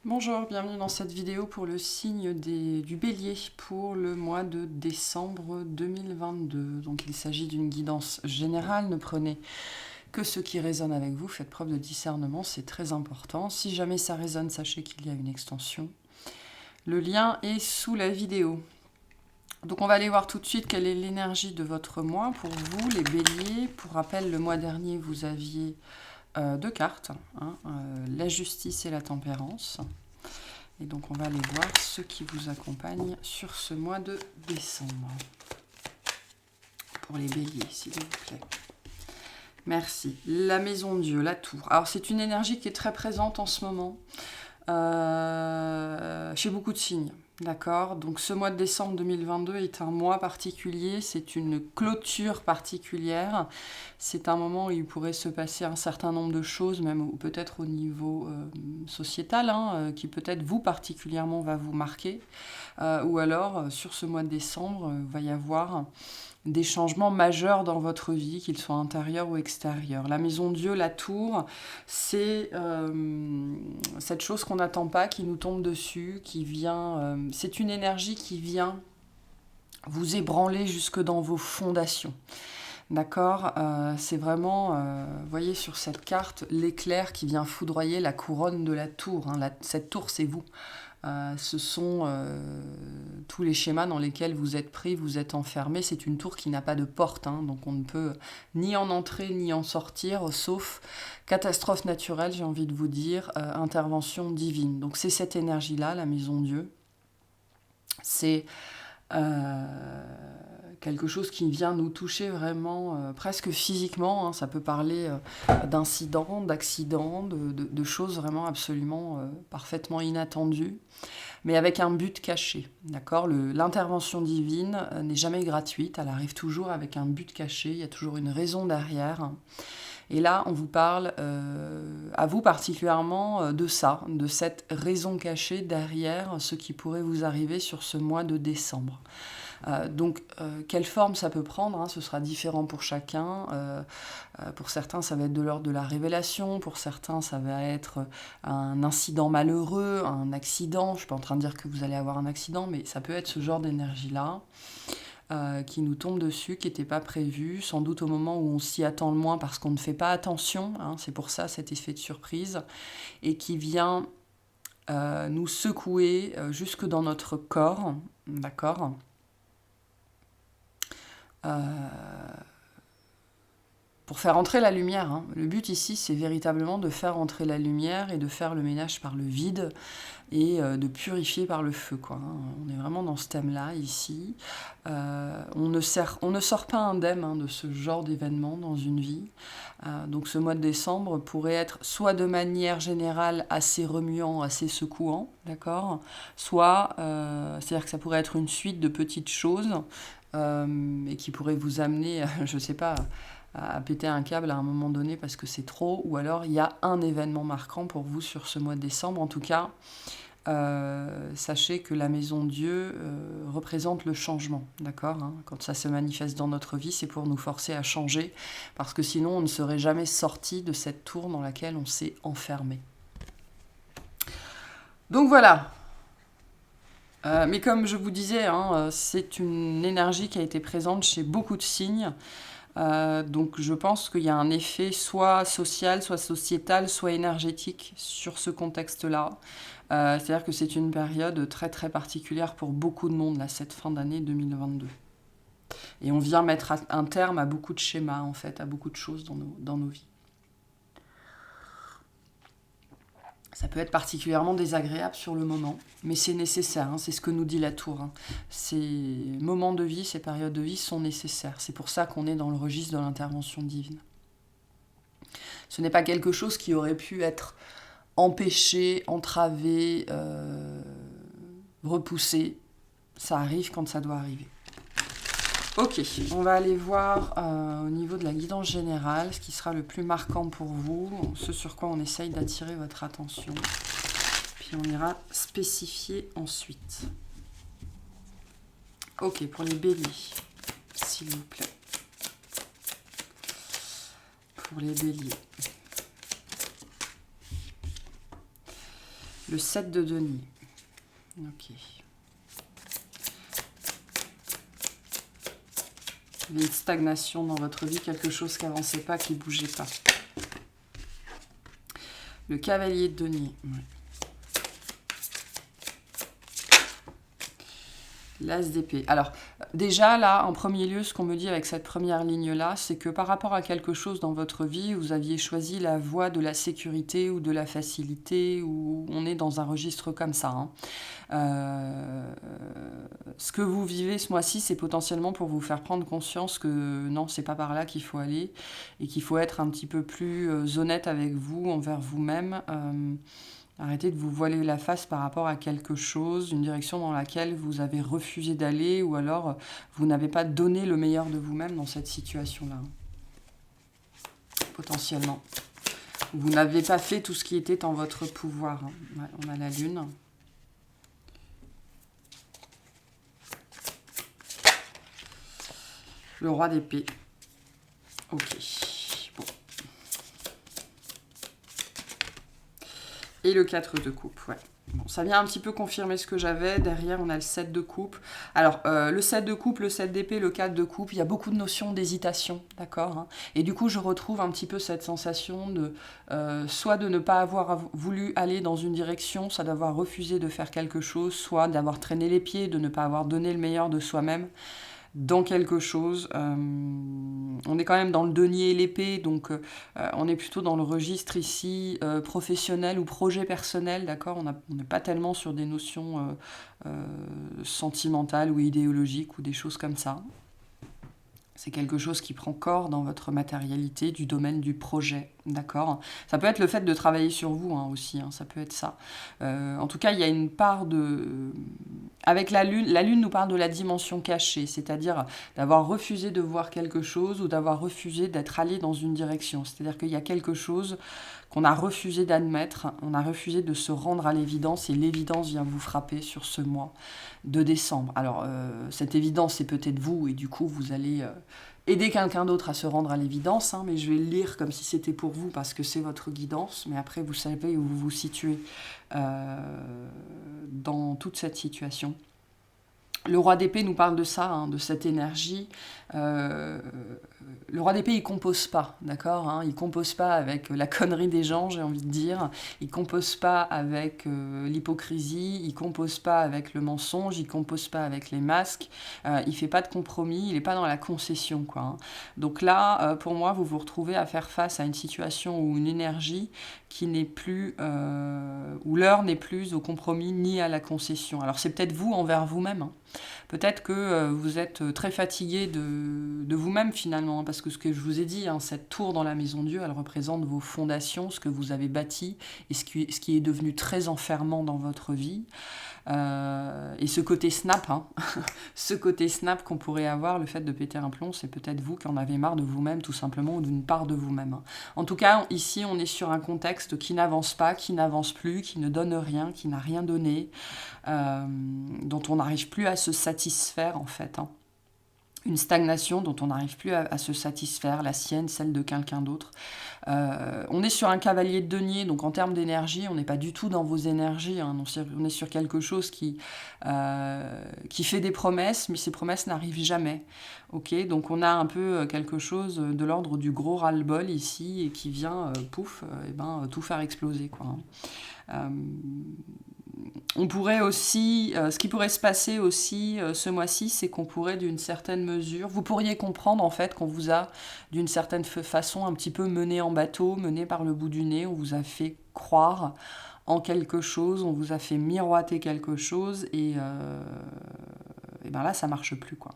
Bonjour, bienvenue dans cette vidéo pour le signe du Bélier pour le mois de décembre 2022. Donc il s'agit d'une guidance générale, ne prenez que ce qui résonne avec vous, faites preuve de discernement, c'est très important. Si jamais ça résonne, sachez qu'il y a une extension. Le lien est sous la vidéo. Donc on va aller voir tout de suite quelle est l'énergie de votre mois pour vous, les Béliers. Pour rappel, le mois dernier, vous aviez deux cartes, la justice et la tempérance. Et donc on va aller voir ceux qui vous accompagnent sur ce mois de décembre. Pour les béliers, s'il vous plaît. Merci. La maison de Dieu, la tour. Alors c'est une énergie qui est très présente en ce moment chez beaucoup de signes. D'accord. Donc ce mois de décembre 2022 est un mois particulier, c'est une clôture particulière, c'est un moment où il pourrait se passer un certain nombre de choses, même peut-être au niveau sociétal, qui peut-être vous particulièrement va vous marquer, ou alors sur ce mois de décembre, il va y avoir des changements majeurs dans votre vie, qu'ils soient intérieurs ou extérieurs. La maison de Dieu, la tour, c'est cette chose qu'on n'attend pas, qui nous tombe dessus, qui vient... c'est une énergie qui vient vous ébranler jusque dans vos fondations. D'accord. C'est vraiment, vous voyez sur cette carte, l'éclair qui vient foudroyer la couronne de la tour. Cette tour, c'est vous. Ce sont tous les schémas dans lesquels vous êtes pris, vous êtes enfermé. C'est une tour qui n'a pas de porte, donc on ne peut ni en entrer ni en sortir, sauf catastrophe naturelle, j'ai envie de vous dire, intervention divine. Donc c'est cette énergie-là, la maison Dieu. C'est quelque chose qui vient nous toucher vraiment presque physiquement. Ça peut parler d'incidents, d'accidents, de choses vraiment absolument parfaitement inattendues, mais avec un but caché. D'accord. L'intervention divine n'est jamais gratuite, elle arrive toujours avec un but caché, il y a toujours une raison derrière. Et là, on vous parle, à vous particulièrement, de ça, de cette raison cachée derrière ce qui pourrait vous arriver sur ce mois de décembre. Donc, quelle forme ça peut prendre, ce sera différent pour chacun. Pour certains, ça va être de l'ordre de la révélation. Pour certains, ça va être un incident malheureux, un accident. Je ne suis pas en train de dire que vous allez avoir un accident, mais ça peut être ce genre d'énergie-là. Qui nous tombe dessus, qui n'était pas prévu, sans doute au moment où on s'y attend le moins parce qu'on ne fait pas attention, c'est pour ça cet effet de surprise, et qui vient nous secouer jusque dans notre corps, d'accord. Pour faire entrer la lumière. Le but ici, c'est véritablement de faire entrer la lumière et de faire le ménage par le vide et de purifier par le feu, quoi. On est vraiment dans ce thème-là, ici. On ne sort pas indemne de ce genre d'événement dans une vie. Donc ce mois de décembre pourrait être soit de manière générale assez remuant, assez secouant, d'accord, soit, c'est-à-dire que ça pourrait être une suite de petites choses et qui pourrait vous amener, je ne sais pas, à péter un câble à un moment donné parce que c'est trop, ou alors il y a un événement marquant pour vous sur ce mois de décembre. En tout cas, sachez que la maison Dieu représente le changement, d'accord. Quand ça se manifeste dans notre vie, c'est pour nous forcer à changer, parce que sinon on ne serait jamais sorti de cette tour dans laquelle on s'est enfermé. Donc voilà. Mais comme je vous disais, c'est une énergie qui a été présente chez beaucoup de signes. Donc je pense qu'il y a un effet soit social, soit sociétal, soit énergétique sur ce contexte-là. C'est-à-dire que c'est une période très très particulière pour beaucoup de monde, là, cette fin d'année 2022. Et on vient mettre un terme à beaucoup de schémas, en fait, à beaucoup de choses dans nos vies. Ça peut être particulièrement désagréable sur le moment, mais c'est nécessaire, c'est ce que nous dit la tour. Ces moments de vie, ces périodes de vie sont nécessaires. C'est pour ça qu'on est dans le registre de l'intervention divine. Ce n'est pas quelque chose qui aurait pu être empêché, entravé, repoussé. Ça arrive quand ça doit arriver. Ok, on va aller voir au niveau de la guidance générale ce qui sera le plus marquant pour vous, ce sur quoi on essaye d'attirer votre attention. Puis on ira spécifier ensuite. Ok, pour les béliers, s'il vous plaît. Pour les béliers. Le 7 de denier. Ok. Il y avait une stagnation dans votre vie, quelque chose qui n'avançait pas, qui ne bougeait pas. Le cavalier de denier. Ouais. L'as d'épée. Alors, déjà, là, en premier lieu, ce qu'on me dit avec cette première ligne-là, c'est que par rapport à quelque chose dans votre vie, vous aviez choisi la voie de la sécurité ou de la facilité, ou on est dans un registre comme ça. Hein. Ce que vous vivez ce mois-ci, c'est potentiellement pour vous faire prendre conscience que non, c'est pas par là qu'il faut aller, et qu'il faut être un petit peu plus honnête avec vous, envers vous-même. Arrêtez de vous voiler la face par rapport à quelque chose, une direction dans laquelle vous avez refusé d'aller, ou alors vous n'avez pas donné le meilleur de vous-même dans cette situation-là. Potentiellement. Vous n'avez pas fait tout ce qui était en votre pouvoir. Ouais, on a la lune. Le roi d'épée. Ok. Bon. Et le 4 de coupe, ouais. Bon, ça vient un petit peu confirmer ce que j'avais. Derrière, on a le 7 de coupe. Alors, le 7 de coupe, le 7 d'épée, le 4 de coupe, il y a beaucoup de notions d'hésitation, d'accord, hein. Et du coup, je retrouve un petit peu cette sensation de soit de ne pas avoir voulu aller dans une direction, soit d'avoir refusé de faire quelque chose, soit d'avoir traîné les pieds, de ne pas avoir donné le meilleur de soi-même dans quelque chose. On est quand même dans le denier et l'épée, donc on est plutôt dans le registre ici professionnel ou projet personnel, d'accord. On n'est pas tellement sur des notions sentimentales ou idéologiques ou des choses comme ça. C'est quelque chose qui prend corps dans votre matérialité du domaine du projet, d'accord. Ça peut être le fait de travailler sur vous hein, aussi, hein, ça peut être ça. En tout cas, il y a une part de... Avec la lune nous parle de la dimension cachée, c'est-à-dire d'avoir refusé de voir quelque chose ou d'avoir refusé d'être allé dans une direction. C'est-à-dire qu'il y a quelque chose qu'on a refusé d'admettre, on a refusé de se rendre à l'évidence et l'évidence vient vous frapper sur ce mois de décembre. Alors, cette évidence, c'est peut-être vous et du coup, vous allez aider quelqu'un d'autre à se rendre à l'évidence, hein, mais je vais le lire comme si c'était pour vous parce que c'est votre guidance, mais après, vous savez où vous vous situez dans toute cette situation. Le roi d'épée nous parle de ça, hein, de cette énergie. Le roi d'épée, il compose pas, d'accord, hein, il compose pas avec la connerie des gens, j'ai envie de dire. Il compose pas avec l'hypocrisie, il compose pas avec le mensonge, il compose pas avec les masques. Il fait pas de compromis, il est pas dans la concession, quoi. Hein. Donc là, pour moi, vous vous retrouvez à faire face à une situation ou une énergie qui n'est plus, où l'heure n'est plus au compromis ni à la concession. Alors c'est peut-être vous envers vous-même. Hein. Peut-être que vous êtes très fatigué de vous-même finalement, hein, parce que ce que je vous ai dit, hein, cette tour dans la maison Dieu, elle représente vos fondations, ce que vous avez bâti, et ce qui est devenu très enfermant dans votre vie. Et ce côté snap, hein, ce côté snap qu'on pourrait avoir, le fait de péter un plomb, c'est peut-être vous qui en avez marre de vous-même tout simplement, ou d'une part de vous-même. Hein. En tout cas, ici, on est sur un contexte qui n'avance pas, qui n'avance plus, qui ne donne rien, qui n'a rien donné, dont on n'arrive plus à se satisfaire en fait. Hein. Une stagnation dont on n'arrive plus à se satisfaire, la sienne, celle de quelqu'un d'autre. On est sur un cavalier de denier, donc en termes d'énergie, on n'est pas du tout dans vos énergies. Hein, on est sur quelque chose qui fait des promesses, mais ces promesses n'arrivent jamais. Okay, donc on a un peu quelque chose de l'ordre du gros ras-le-bol ici, et qui vient, tout faire exploser, quoi. Hein. On pourrait aussi, ce qui pourrait se passer aussi ce mois-ci, c'est qu'on pourrait d'une certaine mesure, vous pourriez comprendre en fait qu'on vous a d'une certaine façon un petit peu mené en bateau, mené par le bout du nez, on vous a fait croire en quelque chose, on vous a fait miroiter quelque chose et ben là ça marche plus quoi.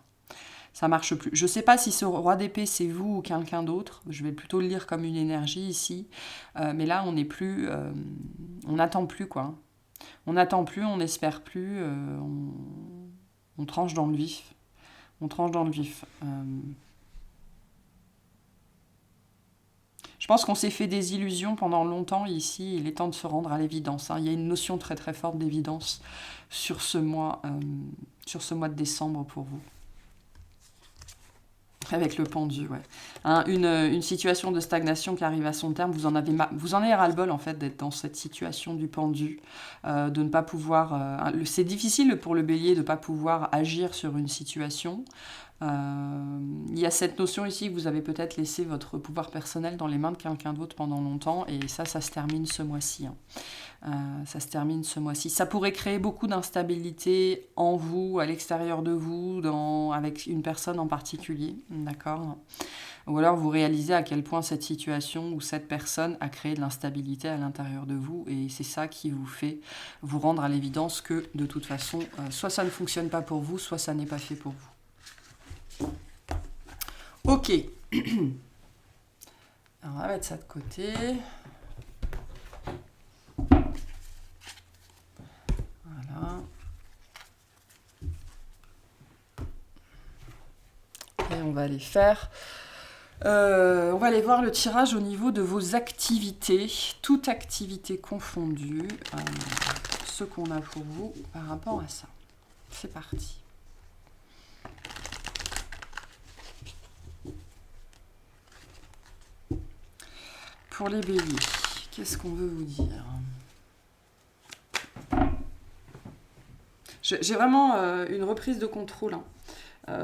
Ça marche plus. Je ne sais pas si ce roi d'épée c'est vous ou quelqu'un d'autre, je vais plutôt le lire comme une énergie ici, mais là on n'est plus, on n'attend plus quoi. On n'attend plus, on n'espère plus, on tranche dans le vif. On tranche dans le vif. Je pense qu'on s'est fait des illusions pendant longtemps ici. Il est temps de se rendre à l'évidence. Hein. Il y a une notion très très forte d'évidence sur ce mois de décembre pour vous. Avec le pendu, ouais. Hein, une situation de stagnation qui arrive à son terme, vous en avez ras-le-bol en fait d'être dans cette situation du pendu, de ne pas pouvoir. C'est difficile pour le bélier de ne pas pouvoir agir sur une situation. Il y a cette notion ici que vous avez peut-être laissé votre pouvoir personnel dans les mains de quelqu'un d'autre pendant longtemps, et ça se termine ce mois-ci. Hein. Ça se termine ce mois-ci. Ça pourrait créer beaucoup d'instabilité en vous, à l'extérieur de vous, avec une personne en particulier, d'accord? Ou alors vous réalisez à quel point cette situation ou cette personne a créé de l'instabilité à l'intérieur de vous, et c'est ça qui vous fait vous rendre à l'évidence que de toute façon, soit ça ne fonctionne pas pour vous, soit ça n'est pas fait pour vous. Ok. Alors on va mettre ça de côté. Voilà. Et on va aller faire... on va aller voir le tirage au niveau de vos activités, toute activité confondue, ce qu'on a pour vous par rapport à ça. C'est parti. Pour les béliers, qu'est-ce qu'on veut vous dire ? J'ai vraiment une reprise de contrôle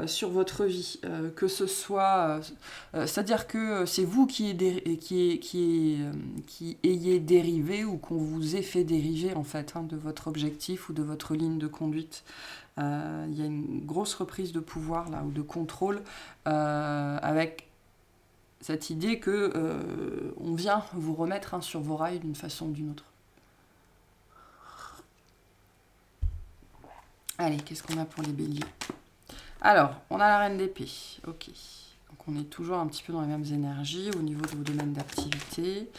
sur votre vie, que ce soit... c'est-à-dire que c'est vous qui ayez dérivé ou qu'on vous ait fait dériver en fait de votre objectif ou de votre ligne de conduite. Il y a une grosse reprise de pouvoir là, ou de contrôle avec cette idée que on vient vous remettre sur vos rails d'une façon ou d'une autre. Allez, qu'est-ce qu'on a pour les béliers ? Alors, on a la reine d'épée, ok. Donc on est toujours un petit peu dans les mêmes énergies au niveau de vos domaines d'activité.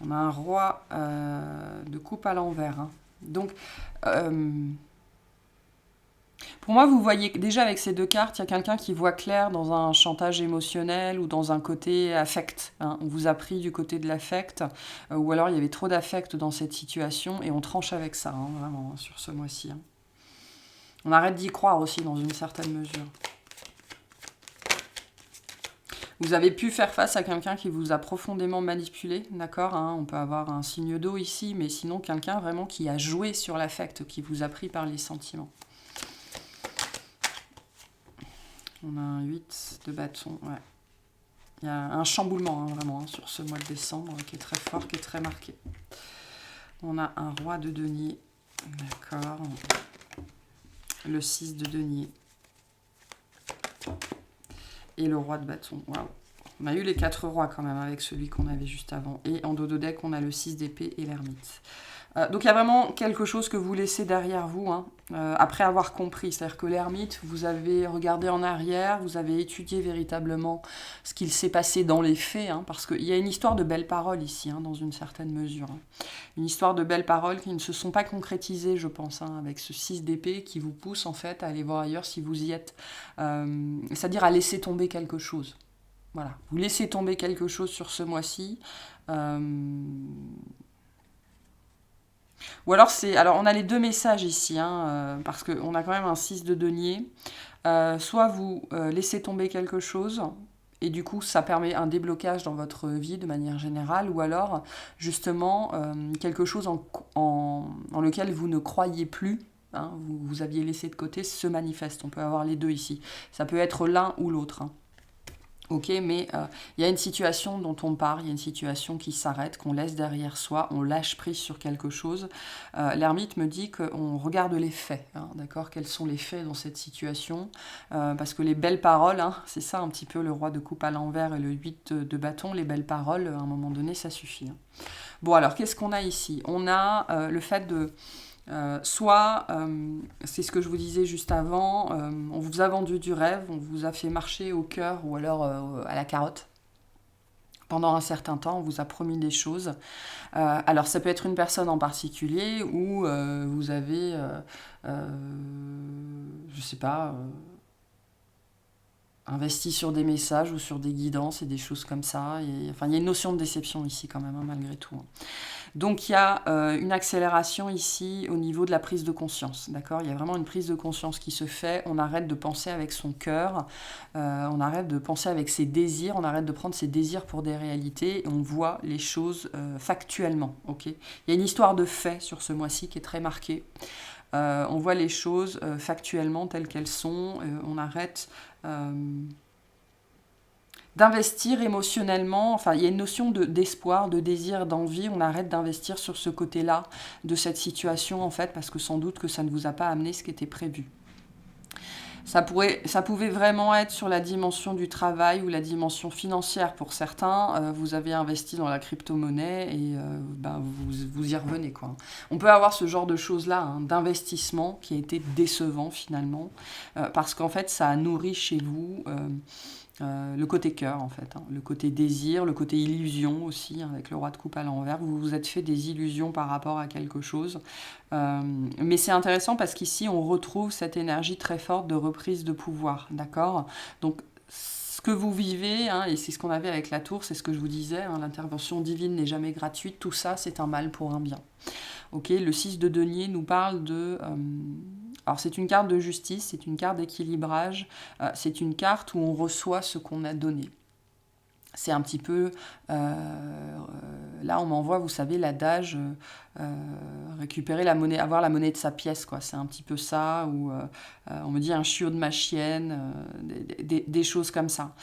On a un roi de coupe à l'envers. Hein. Donc, pour moi, vous voyez déjà avec ces deux cartes, il y a quelqu'un qui voit clair dans un chantage émotionnel ou dans un côté affect. Hein. On vous a pris du côté de l'affect, ou alors il y avait trop d'affect dans cette situation et on tranche avec ça, hein, vraiment, sur ce mois-ci. Hein. On arrête d'y croire aussi dans une certaine mesure. Vous avez pu faire face à quelqu'un qui vous a profondément manipulé, d'accord, hein, on peut avoir un signe d'eau ici, mais sinon quelqu'un vraiment qui a joué sur l'affect, qui vous a pris par les sentiments. On a un 8 de bâton, ouais. Il y a un chamboulement, hein, vraiment, sur ce mois de décembre, qui est très fort, qui est très marqué. On a un roi de denier, d'accord. Le 6 de denier. Et le roi de bâton. Waouh. On a eu les 4 rois quand même avec celui qu'on avait juste avant. Et en dos de deck, on a le 6 d'épée et l'ermite. Donc il y a vraiment quelque chose que vous laissez derrière vous, hein, après avoir compris. C'est-à-dire que l'ermite, vous avez regardé en arrière, vous avez étudié véritablement ce qu'il s'est passé dans les faits, hein, parce qu'il y a une histoire de belles paroles ici, hein, dans une certaine mesure. Hein. Une histoire de belles paroles qui ne se sont pas concrétisées, je pense, hein, avec ce 6 d'épée qui vous pousse en fait à aller voir ailleurs si vous y êtes. C'est-à-dire à laisser tomber quelque chose. Voilà, vous laissez tomber quelque chose sur ce mois-ci. Ou alors, on a les deux messages ici, hein, parce qu'on a quand même un 6 de denier. Soit vous laissez tomber quelque chose, et du coup, ça permet un déblocage dans votre vie de manière générale, ou alors, justement, quelque chose en lequel vous ne croyez plus, hein, vous aviez laissé de côté, se manifeste. On peut avoir les deux ici. Ça peut être l'un ou l'autre. Hein. Ok, mais il y a une situation dont on part, il y a une situation qui s'arrête, qu'on laisse derrière soi, on lâche prise sur quelque chose. L'ermite me dit qu'on regarde les faits, hein, d'accord ? Quels sont les faits dans cette situation ? Parce que les belles paroles, hein, c'est ça un petit peu le roi de coupe à l'envers et le 8 de bâton, les belles paroles, à un moment donné, ça suffit. Hein. Bon, alors, qu'est-ce qu'on a ici ? On a le fait de... soit, c'est ce que je vous disais juste avant, on vous a vendu du rêve, on vous a fait marcher au cœur ou alors à la carotte. Pendant un certain temps, on vous a promis des choses. Alors, ça peut être une personne en particulier ou vous avez, je sais pas, investi sur des messages ou sur des guidances et des choses comme ça. Enfin, il y a une notion de déception ici quand même, hein, malgré tout. Donc il y a une accélération ici au niveau de la prise de conscience, d'accord? Il y a vraiment une prise de conscience qui se fait, on arrête de penser avec son cœur, on arrête de penser avec ses désirs, on arrête de prendre ses désirs pour des réalités, et on voit les choses factuellement, ok? Il y a une histoire de fait sur ce mois-ci qui est très marquée. On voit les choses factuellement telles qu'elles sont, on arrête d'investir émotionnellement, enfin il y a une notion d'espoir, de désir, d'envie, on arrête d'investir sur ce côté-là de cette situation en fait, parce que sans doute que ça ne vous a pas amené ce qui était prévu. Ça pouvait vraiment être sur la dimension du travail ou la dimension financière pour certains. Vous avez investi dans la crypto-monnaie et vous y revenez, quoi. On peut avoir ce genre de choses-là, hein, d'investissement qui a été décevant finalement, parce qu'en fait ça a nourri chez vous le côté cœur en fait, hein, le côté désir, le côté illusion aussi, hein, avec le roi de coupe à l'envers. Vous vous êtes fait des illusions par rapport à quelque chose. Mais c'est intéressant parce qu'ici on retrouve cette énergie très forte de reprise de pouvoir, d'accord? Donc ce que vous vivez, hein, et c'est ce qu'on avait avec la tour, c'est ce que je vous disais, hein, l'intervention divine n'est jamais gratuite, tout ça c'est un mal pour un bien. Ok, le 6 de denier nous parle de... alors c'est une carte de justice, c'est une carte d'équilibrage, c'est une carte où on reçoit ce qu'on a donné. C'est un petit peu... là on m'envoie, vous savez, l'adage, récupérer la monnaie, avoir la monnaie de sa pièce, quoi. C'est un petit peu ça, où on me dit un chiot de ma chienne, des choses comme ça.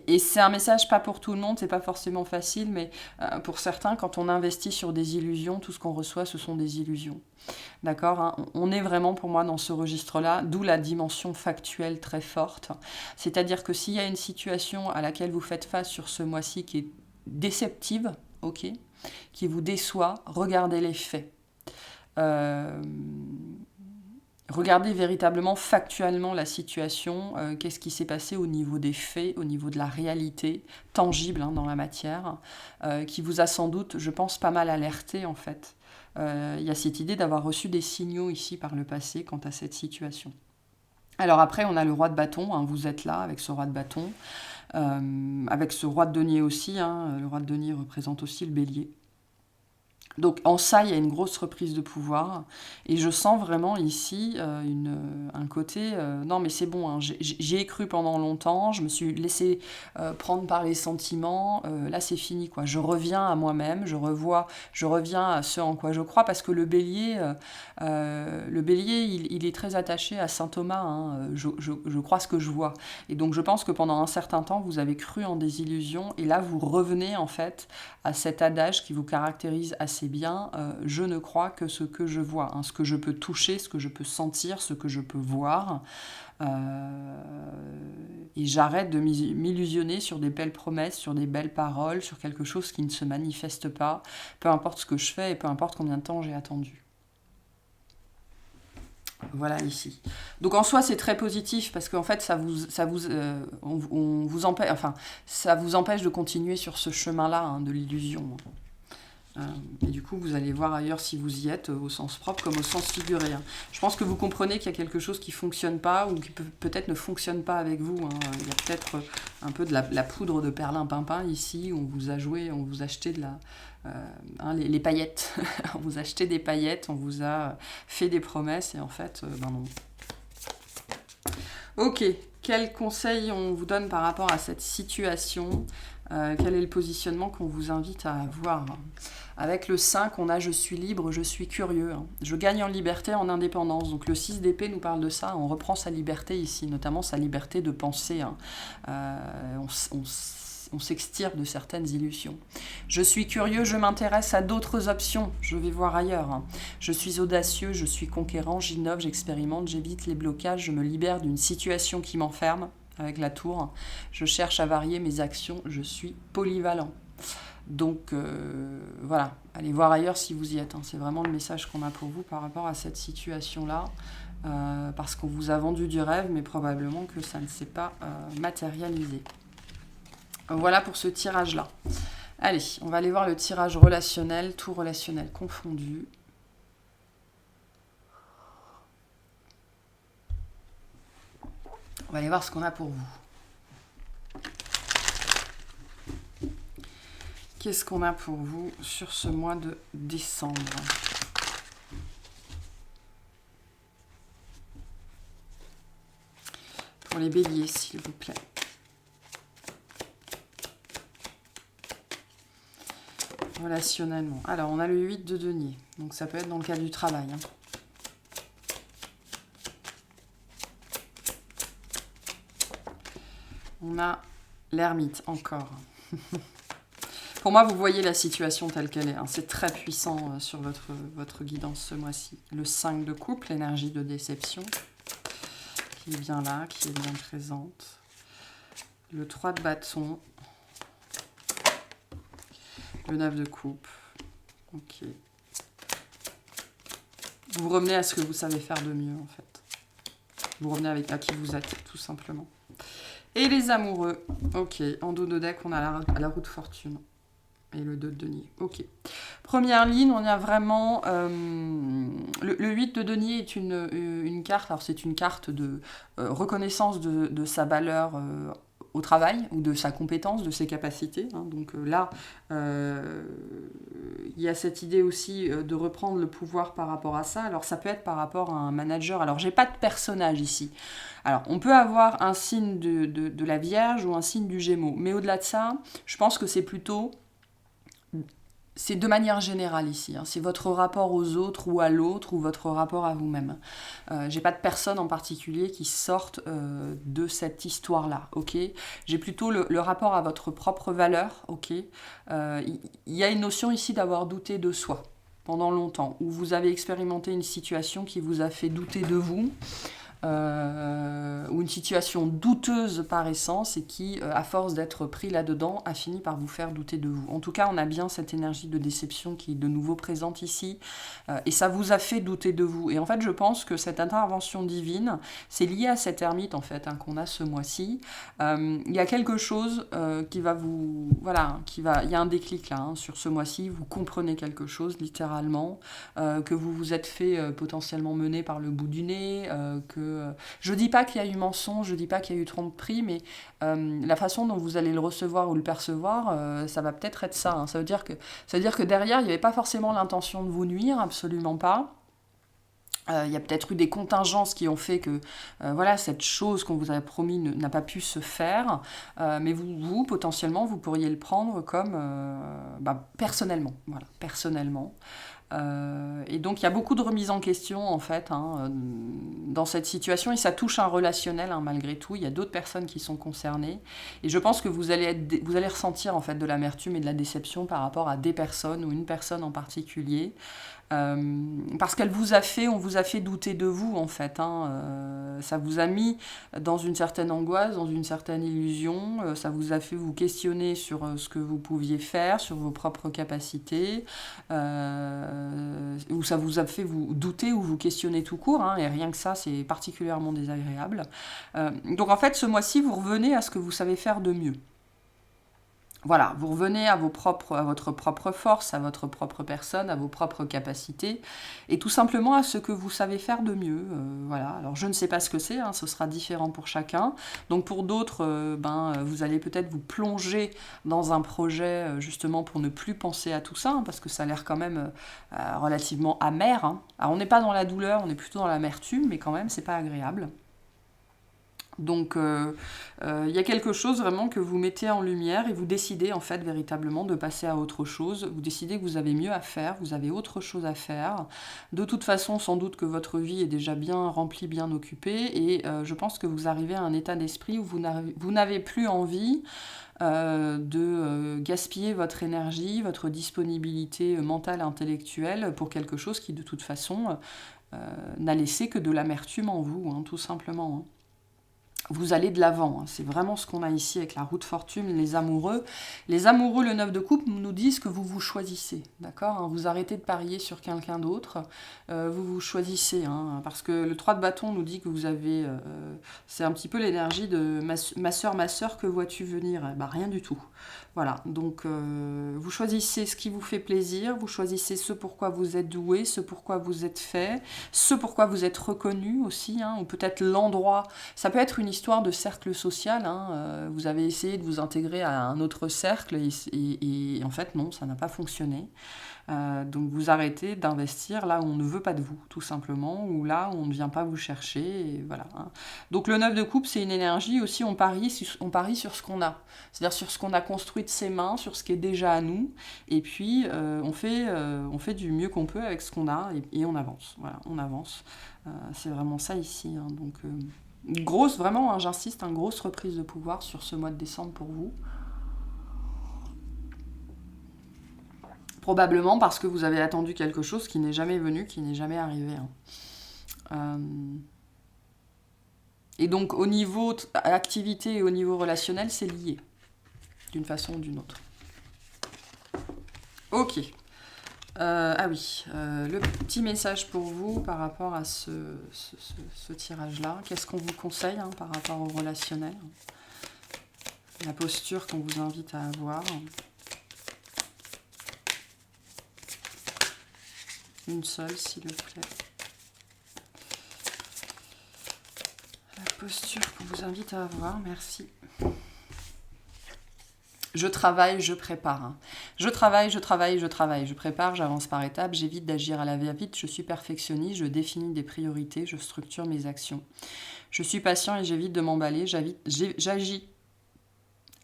Et c'est un message pas pour tout le monde, c'est pas forcément facile, mais pour certains, quand on investit sur des illusions, tout ce qu'on reçoit, ce sont des illusions. D'accord, hein? On est vraiment pour moi dans ce registre-là, d'où la dimension factuelle très forte. C'est-à-dire que s'il y a une situation à laquelle vous faites face sur ce mois-ci qui est déceptive, ok, qui vous déçoit, regardez les faits. Regardez véritablement, factuellement la situation, qu'est-ce qui s'est passé au niveau des faits, au niveau de la réalité tangible, hein, dans la matière, qui vous a sans doute, je pense, pas mal alerté en fait. Il y a cette idée d'avoir reçu des signaux ici par le passé quant à cette situation. Alors après, on a le roi de bâton, hein, vous êtes là avec ce roi de bâton, avec ce roi de denier aussi, hein, le roi de denier représente aussi le bélier. Donc en ça, il y a une grosse reprise de pouvoir. Et je sens vraiment ici un côté, non mais c'est bon, hein, j'y ai cru pendant longtemps, je me suis laissé prendre par les sentiments, là c'est fini, quoi. Je reviens à moi-même, je reviens à ce en quoi je crois, parce que le bélier, il est très attaché à saint Thomas, hein, je crois ce que je vois. Et donc je pense que pendant un certain temps, vous avez cru en des illusions, et là vous revenez en fait à cet adage qui vous caractérise assez bien, je ne crois que ce que je vois, hein, ce que je peux toucher, ce que je peux sentir, ce que je peux voir. Et j'arrête de m'illusionner sur des belles promesses, sur des belles paroles, sur quelque chose qui ne se manifeste pas, peu importe ce que je fais et peu importe combien de temps j'ai attendu. Voilà ici. Donc en soi c'est très positif parce qu'en fait ça vous empêche, enfin ça vous empêche de continuer sur ce chemin-là, hein, de l'illusion. Et du coup, vous allez voir ailleurs si vous y êtes, au sens propre comme au sens figuré, hein. Je pense que vous comprenez qu'il y a quelque chose qui ne fonctionne pas ou qui peut-être ne fonctionne pas avec vous, hein. Il y a peut-être un peu de la poudre de perlimpinpin ici, où on vous a joué, on vous a acheté de la... hein, les paillettes. On vous a acheté des paillettes, on vous a fait des promesses et en fait, ben non. Ok, quel conseil on vous donne par rapport à cette situation ? Quel est le positionnement qu'on vous invite à avoir ? Avec le 5, on a « je suis libre, je suis curieux ». Je gagne en liberté, en indépendance. Donc le 6 d'épée nous parle de ça. On reprend sa liberté ici, notamment sa liberté de penser. On s'extirpe de certaines illusions. Je suis curieux, je m'intéresse à d'autres options. Je vais voir ailleurs. Je suis audacieux, je suis conquérant, j'innove, j'expérimente, j'évite les blocages, je me libère d'une situation qui m'enferme. Avec la tour, je cherche à varier mes actions, je suis polyvalent. Donc voilà, allez voir ailleurs si vous y êtes, hein. C'est vraiment le message qu'on a pour vous par rapport à cette situation-là, parce qu'on vous a vendu du rêve, mais probablement que ça ne s'est pas matérialisé. Voilà pour ce tirage-là. Allez, on va aller voir le tirage relationnel, tout relationnel confondu. On va aller voir ce qu'on a pour vous. Qu'est-ce qu'on a pour vous sur ce mois de décembre? Pour les béliers, s'il vous plaît. Relationnellement. Alors, on a le 8 de denier. Donc, ça peut être dans le cadre du travail. On a l'ermite, encore. Pour moi, vous voyez la situation telle qu'elle est. C'est très puissant sur votre guidance ce mois-ci. Le 5 de coupe, l'énergie de déception, qui est bien là, qui est bien présente. Le 3 de bâton. Le 9 de coupe. Ok. Vous revenez à ce que vous savez faire de mieux, en fait. Vous revenez avec à qui vous êtes, tout simplement. Et les amoureux. Ok. En dos de deck, on a la roue de fortune. Et le 2 de denier. Ok. Première ligne, on a vraiment... le 8 de denier est une carte. Alors, c'est une carte de reconnaissance de sa valeur au travail, ou de sa compétence, de ses capacités. Donc là, il y a cette idée aussi de reprendre le pouvoir par rapport à ça. Alors, ça peut être par rapport à un manager. Alors, j'ai pas de personnage ici. Alors, on peut avoir un signe de la Vierge ou un signe du Gémeaux. Mais au-delà de ça, je pense que c'est plutôt... C'est de manière générale ici, c'est votre rapport aux autres ou à l'autre ou votre rapport à vous-même. J'ai pas de personne en particulier qui sorte de cette histoire-là, ok. J'ai plutôt le rapport à votre propre valeur, ok. Il y a une notion ici d'avoir douté de soi pendant longtemps, où vous avez expérimenté une situation qui vous a fait douter de vous, ou une situation douteuse par essence et qui, à force d'être pris là-dedans, a fini par vous faire douter de vous. En tout cas, on a bien cette énergie de déception qui est de nouveau présente ici, et ça vous a fait douter de vous. Et en fait, je pense que cette intervention divine, c'est lié à cette ermite, en fait, qu'on a ce mois-ci. Il y a quelque chose qui va vous... Voilà, il y a un déclic là, sur ce mois-ci, vous comprenez quelque chose, littéralement, que vous vous êtes fait potentiellement mener par le bout du nez, que je dis pas qu'il y a eu mensonge, je dis pas qu'il y a eu tromperie, mais la façon dont vous allez le recevoir ou le percevoir, ça va peut-être être ça. Ça veut dire que derrière, il n'y avait pas forcément l'intention de vous nuire, absolument pas. Il y a peut-être eu des contingences qui ont fait que voilà, cette chose qu'on vous avait promis n'a pas pu se faire, mais vous, potentiellement, vous pourriez le prendre comme personnellement. Voilà, personnellement. Et donc il y a beaucoup de remises en question en fait dans cette situation, et ça touche un relationnel malgré tout. Il y a d'autres personnes qui sont concernées, et je pense que vous allez ressentir en fait de l'amertume et de la déception par rapport à des personnes ou une personne en particulier, parce on vous a fait douter de vous en fait, ça vous a mis dans une certaine angoisse, dans une certaine illusion, ça vous a fait vous questionner sur ce que vous pouviez faire, sur vos propres capacités, ou ça vous a fait vous douter ou vous questionner tout court, et rien que ça, c'est particulièrement désagréable. Donc en fait, ce mois-ci, vous revenez à ce que vous savez faire de mieux. Voilà, vous revenez à votre propre force, à votre propre personne, à vos propres capacités, et tout simplement à ce que vous savez faire de mieux. Voilà. Alors je ne sais pas ce que c'est, ce sera différent pour chacun. Donc pour d'autres, vous allez peut-être vous plonger dans un projet justement pour ne plus penser à tout ça, parce que ça a l'air quand même relativement amer. Alors on n'est pas dans la douleur, on est plutôt dans l'amertume, mais quand même c'est pas agréable. Donc il y a quelque chose vraiment que vous mettez en lumière et vous décidez en fait véritablement de passer à autre chose. Vous décidez que vous avez mieux à faire, vous avez autre chose à faire. De toute façon, sans doute que votre vie est déjà bien remplie, bien occupée, et je pense que vous arrivez à un état d'esprit où vous n'avez plus envie de gaspiller votre énergie, votre disponibilité mentale, intellectuelle pour quelque chose qui de toute façon n'a laissé que de l'amertume en vous, tout simplement. Vous allez de l'avant, c'est vraiment ce qu'on a ici avec la roue de fortune, les amoureux. Les amoureux, le 9 de coupe, nous disent que vous vous choisissez, d'accord, vous arrêtez de parier sur quelqu'un d'autre, vous vous choisissez, parce que le 3 de bâton nous dit que vous avez... c'est un petit peu l'énergie de ma sœur, que vois-tu venir ? Rien du tout. Voilà, donc vous choisissez ce qui vous fait plaisir, vous choisissez ce pourquoi vous êtes doué, ce pourquoi vous êtes fait, ce pourquoi vous êtes reconnu aussi, hein, ou peut-être l'endroit. Ça peut être une histoire de cercle social, hein, vous avez essayé de vous intégrer à un autre cercle et en fait non, ça n'a pas fonctionné. Donc vous arrêtez d'investir là où on ne veut pas de vous, tout simplement, ou là où on ne vient pas vous chercher, et voilà. Hein. Donc le 9 de coupe, c'est une énergie aussi, on parie sur ce qu'on a, c'est-à-dire sur ce qu'on a construit de ses mains, sur ce qui est déjà à nous, et puis on fait du mieux qu'on peut avec ce qu'on a, et on avance, voilà, on avance. C'est vraiment ça ici, hein. Donc grosse, vraiment, hein, j'insiste, une grosse reprise de pouvoir sur ce mois de décembre pour vous. Probablement parce que vous avez attendu quelque chose qui n'est jamais venu, qui n'est jamais arrivé. Hein. Et donc au niveau activité et au niveau relationnel, c'est lié, d'une façon ou d'une autre. Ok. Ah oui, le petit message pour vous par rapport à ce tirage-là. Qu'est-ce qu'on vous conseille, hein, par rapport au relationnel? La posture qu'on vous invite à avoir. Une seule, s'il vous plaît. La posture qu'on vous invite à avoir, merci. Je travaille, je prépare. Hein. Je travaille, je prépare, j'avance par étapes, j'évite d'agir à la va-vite, je suis perfectionniste, je définis des priorités, je structure mes actions. Je suis patient et j'évite de m'emballer, j'agis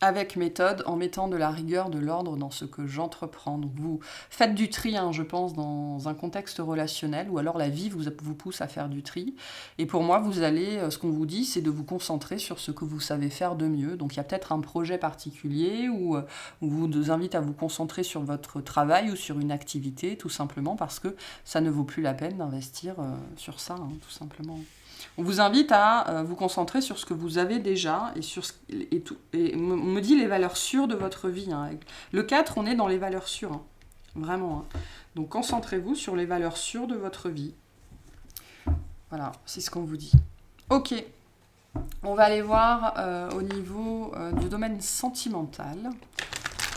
avec méthode, en mettant de la rigueur, de l'ordre dans ce que j'entreprends. Donc vous faites du tri, hein, je pense, dans un contexte relationnel, ou alors la vie vous pousse à faire du tri. Et pour moi, ce qu'on vous dit, c'est de vous concentrer sur ce que vous savez faire de mieux. Donc il y a peut-être un projet particulier, où vous invite à vous concentrer sur votre travail ou sur une activité, tout simplement parce que ça ne vaut plus la peine d'investir sur ça, hein, tout simplement. On vous invite à vous concentrer sur ce que vous avez déjà et on me dit les valeurs sûres de votre vie. Hein. Le 4, on est dans les valeurs sûres. Hein. Vraiment. Hein. Donc concentrez-vous sur les valeurs sûres de votre vie. Voilà, c'est ce qu'on vous dit. Ok. On va aller voir au niveau du domaine sentimental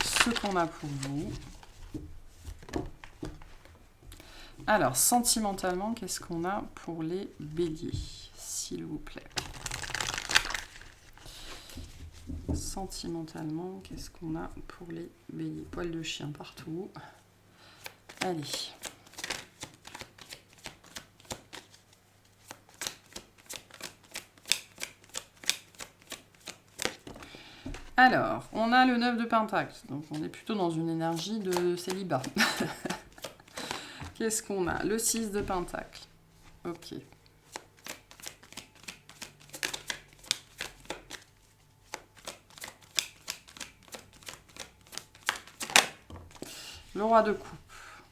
ce qu'on a pour vous. Alors, sentimentalement, qu'est-ce qu'on a pour les béliers, s'il vous plaît? Sentimentalement, qu'est-ce qu'on a pour les béliers? Poil de chien partout. Allez. Alors, on a le 9 de Pentacle, donc on est plutôt dans une énergie de célibat. Qu'est-ce qu'on a? Le 6 de Pentacle. Ok. Le roi de coupe.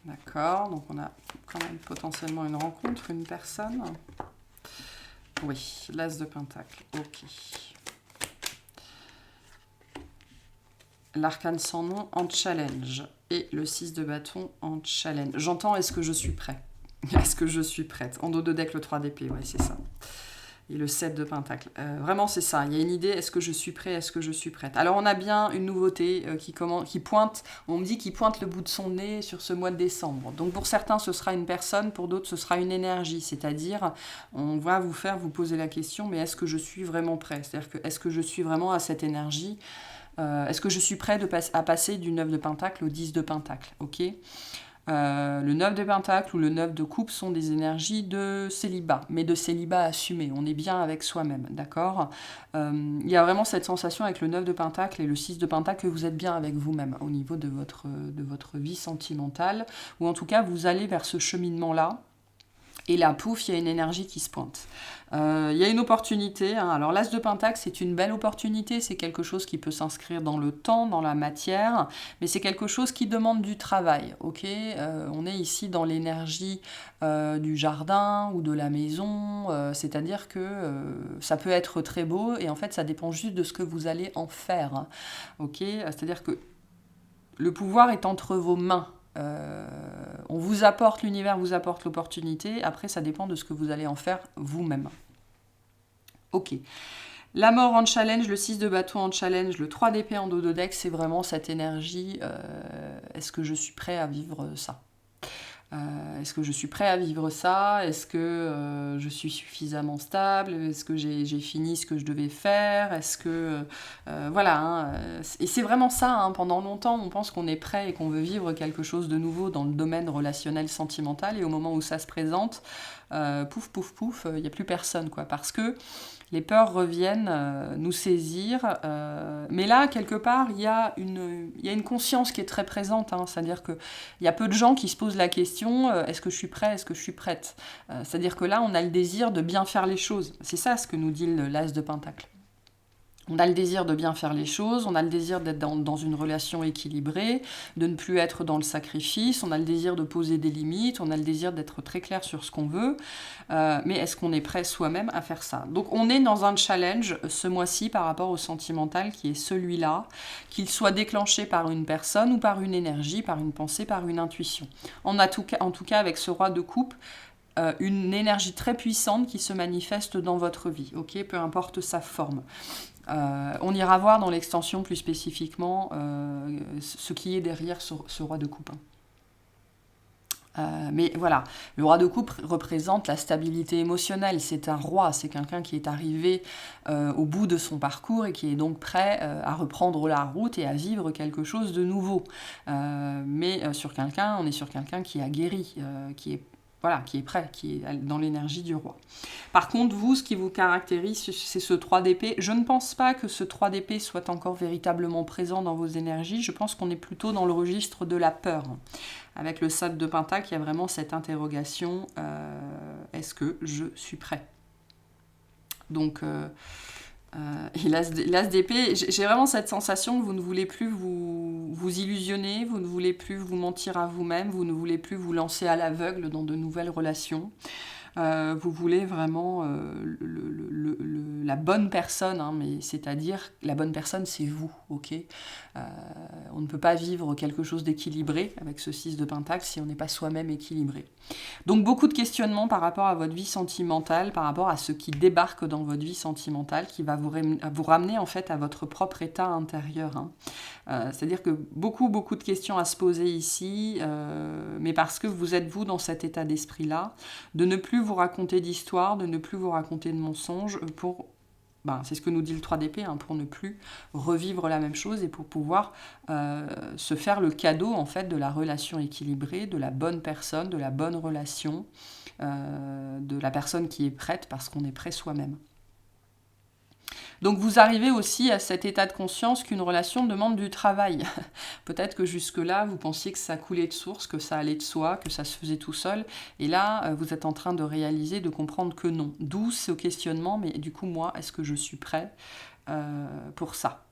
D'accord. Donc on a quand même potentiellement une rencontre, une personne. Oui, l'as de Pentacle. Ok. L'arcane sans nom en challenge. Et le 6 de bâton en challenge. J'entends, est-ce que je suis prêt? Est-ce que je suis prête? En dos de deck, le 3 d'épée, ouais, c'est ça. Et le 7 de pentacle. Vraiment, c'est ça. Il y a une idée, est-ce que je suis prêt? Est-ce que je suis prête? Alors, on a bien une nouveauté qui pointe, on me dit qu'il pointe le bout de son nez sur ce mois de décembre. Donc, pour certains, ce sera une personne, pour d'autres, ce sera une énergie. C'est-à-dire, on va vous poser la question, mais est-ce que je suis vraiment prêt? C'est-à-dire que, est-ce que je suis vraiment à cette énergie? Est-ce que je suis prêt à passer du 9 de pentacle au 10 de pentacle? Ok. Le 9 de pentacle ou le 9 de coupe sont des énergies de célibat, mais de célibat assumé. On est bien avec soi-même, d'accord? Il y a vraiment cette sensation avec le 9 de pentacle et le 6 de pentacle que vous êtes bien avec vous-même au niveau de votre vie sentimentale, ou en tout cas vous allez vers ce cheminement-là. Et là, pouf, il y a une énergie qui se pointe. Il y a une opportunité. Hein. Alors, l'as de pentacle, c'est une belle opportunité. C'est quelque chose qui peut s'inscrire dans le temps, dans la matière. Mais c'est quelque chose qui demande du travail. Ok, on est ici dans l'énergie du jardin ou de la maison. C'est-à-dire que ça peut être très beau. Et en fait, ça dépend juste de ce que vous allez en faire. Hein. Ok, c'est-à-dire que le pouvoir est entre vos mains. On vous apporte, l'univers vous apporte l'opportunité, après ça dépend de ce que vous allez en faire vous-même. Ok. La mort en challenge, le 6 de bâton en challenge, le 3 d'épée en dos de deck, c'est vraiment cette énergie. Est-ce que je suis prêt à vivre ça? Est-ce que je suis prêt à vivre ça? Est-ce que je suis suffisamment stable? Est-ce que j'ai fini ce que je devais faire? Est-ce que... voilà, hein, et c'est vraiment ça, hein, pendant longtemps, on pense qu'on est prêt et qu'on veut vivre quelque chose de nouveau dans le domaine relationnel sentimental, et au moment où ça se présente, pouf, pouf, pouf, il n'y a plus personne, quoi, parce que les peurs reviennent nous saisir. Mais là, quelque part, il y a une conscience qui est très présente. Hein, c'est-à-dire qu'il y a peu de gens qui se posent la question est-ce que je suis prêt? Est-ce que je suis prête? C'est-à-dire que là, on a le désir de bien faire les choses. C'est ça ce que nous dit l'As de Pentacle. On a le désir de bien faire les choses, on a le désir d'être dans une relation équilibrée, de ne plus être dans le sacrifice, on a le désir de poser des limites, on a le désir d'être très clair sur ce qu'on veut, mais est-ce qu'on est prêt soi-même à faire ça? Donc on est dans un challenge ce mois-ci par rapport au sentimental qui est celui-là, qu'il soit déclenché par une personne ou par une énergie, par une pensée, par une intuition. En tout cas avec ce roi de coupe, une énergie très puissante qui se manifeste dans votre vie, ok, peu importe sa forme. On ira voir dans l'extension plus spécifiquement ce qui est derrière ce roi de coupe. Mais voilà, le roi de coupe représente la stabilité émotionnelle. C'est un roi, c'est quelqu'un qui est arrivé au bout de son parcours et qui est donc prêt à reprendre la route et à vivre quelque chose de nouveau. Mais on est sur quelqu'un qui a guéri, qui est prêt, qui est dans l'énergie du roi. Par contre, vous, ce qui vous caractérise, c'est ce 3 d'épée. Je ne pense pas que ce 3 d'épée soit encore véritablement présent dans vos énergies. Je pense qu'on est plutôt dans le registre de la peur. Avec le 7 de Pentacle, il y a vraiment cette interrogation, est-ce que je suis prêt? Donc... et l'as d'épée, j'ai vraiment cette sensation que vous ne voulez plus vous illusionner, vous ne voulez plus vous mentir à vous-même, vous ne voulez plus vous lancer à l'aveugle dans de nouvelles relations. Vous voulez vraiment la bonne personne, hein, mais c'est-à-dire la bonne personne, c'est vous, ok? On ne peut pas vivre quelque chose d'équilibré avec ce 6 de Pentacle si on n'est pas soi-même équilibré. Donc beaucoup de questionnements par rapport à votre vie sentimentale, par rapport à ce qui débarque dans votre vie sentimentale, qui va vous ramener en fait à votre propre état intérieur. Hein. C'est-à-dire que beaucoup de questions à se poser ici, mais parce que vous êtes vous dans cet état d'esprit-là, de ne plus vous raconter d'histoires, de ne plus vous raconter de mensonges pour... c'est ce que nous dit le 3 d'épée, hein, pour ne plus revivre la même chose et pour pouvoir se faire le cadeau en fait de la relation équilibrée, de la bonne personne, de la bonne relation, de la personne qui est prête parce qu'on est prêt soi-même. Donc vous arrivez aussi à cet état de conscience qu'une relation demande du travail. Peut-être que jusque-là, vous pensiez que ça coulait de source, que ça allait de soi, que ça se faisait tout seul. Et là, vous êtes en train de réaliser, de comprendre que non. D'où ce questionnement, mais du coup, moi, est-ce que je suis prêt pour ça?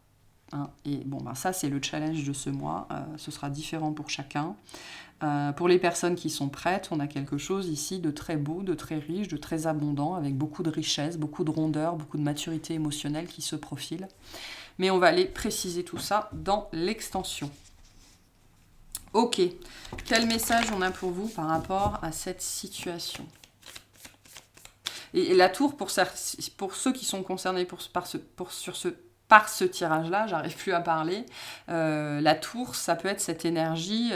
Hein, et bon, ça, c'est le challenge de ce mois. Ce sera différent pour chacun. Pour les personnes qui sont prêtes, on a quelque chose ici de très beau, de très riche, de très abondant, avec beaucoup de richesse, beaucoup de rondeur, beaucoup de maturité émotionnelle qui se profile. Mais on va aller préciser tout ça dans l'extension. Ok, quel message on a pour vous par rapport à cette situation? Et la tour, pour ceux qui sont concernés par ce tirage-là, j'arrive plus à parler, la tour, ça peut être cette énergie...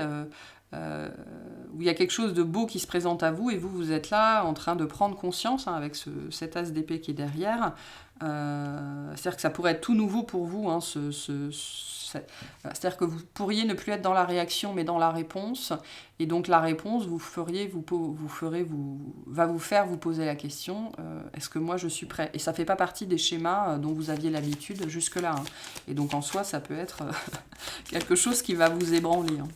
où il y a quelque chose de beau qui se présente à vous et vous êtes là en train de prendre conscience, hein, avec cet as d'épée qui est derrière. C'est-à-dire que ça pourrait être tout nouveau pour vous, hein, c'est-à-dire que vous pourriez ne plus être dans la réaction mais dans la réponse, et donc la réponse va vous faire vous poser la question, est-ce que moi je suis prêt? Et ça fait pas partie des schémas dont vous aviez l'habitude jusque-là, hein. Et donc en soi ça peut être quelque chose qui va vous ébranler, hein.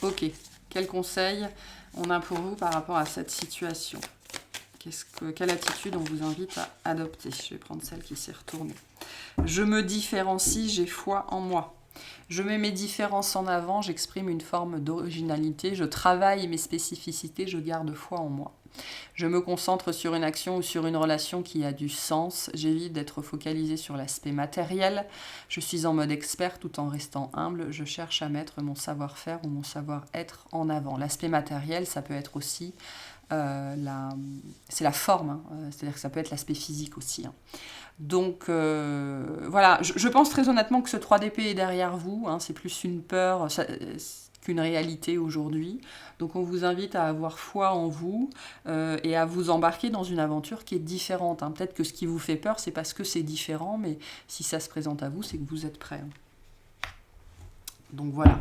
Ok, quel conseil on a pour vous par rapport à cette situation? Quelle attitude on vous invite à adopter? Je vais prendre celle qui s'est retournée. Je me différencie, j'ai foi en moi. Je mets mes différences en avant, j'exprime une forme d'originalité, je travaille mes spécificités, je garde foi en moi. Je me concentre sur une action ou sur une relation qui a du sens. J'évite d'être focalisée sur l'aspect matériel. Je suis en mode expert tout en restant humble. Je cherche à mettre mon savoir-faire ou mon savoir-être en avant. L'aspect matériel, ça peut être aussi c'est la forme, hein. C'est-à-dire que ça peut être l'aspect physique aussi, hein. Donc voilà, je pense très honnêtement que ce 3DP est derrière vous, hein, c'est plus une peur qu'une réalité aujourd'hui. Donc on vous invite à avoir foi en vous et à vous embarquer dans une aventure qui est différente, hein. Peut-être que ce qui vous fait peur, c'est parce que c'est différent, mais si ça se présente à vous, c'est que vous êtes prêt, hein. Donc voilà.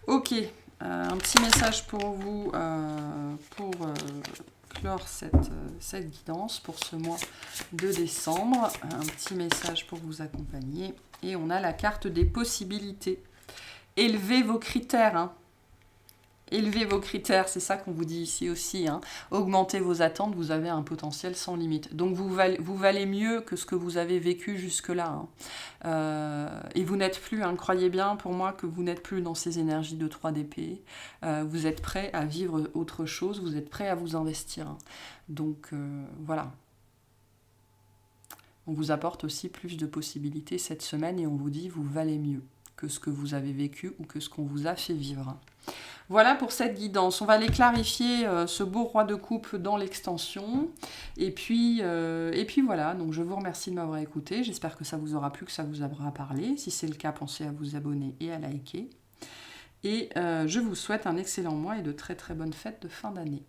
Ok, un petit message pour vous, pour clore cette guidance pour ce mois de décembre. Un petit message pour vous accompagner. Et on a la carte des possibilités. Élevez vos critères, hein. Élevez vos critères, c'est ça qu'on vous dit ici aussi, hein. Augmentez vos attentes, vous avez un potentiel sans limite. Donc vous valez mieux que ce que vous avez vécu jusque-là, hein. Et vous n'êtes plus, hein, croyez bien pour moi que vous n'êtes plus dans ces énergies de 3DP. Vous êtes prêt à vivre autre chose, vous êtes prêt à vous investir, hein. Donc voilà. On vous apporte aussi plus de possibilités cette semaine et on vous dit vous valez mieux que ce que vous avez vécu ou que ce qu'on vous a fait vivre. Voilà pour cette guidance. On va aller clarifier ce beau roi de coupe dans l'extension. Et puis voilà, donc je vous remercie de m'avoir écouté. J'espère que ça vous aura plu, que ça vous aura parlé. Si c'est le cas, pensez à vous abonner et à liker. Et je vous souhaite un excellent mois et de très très bonnes fêtes de fin d'année.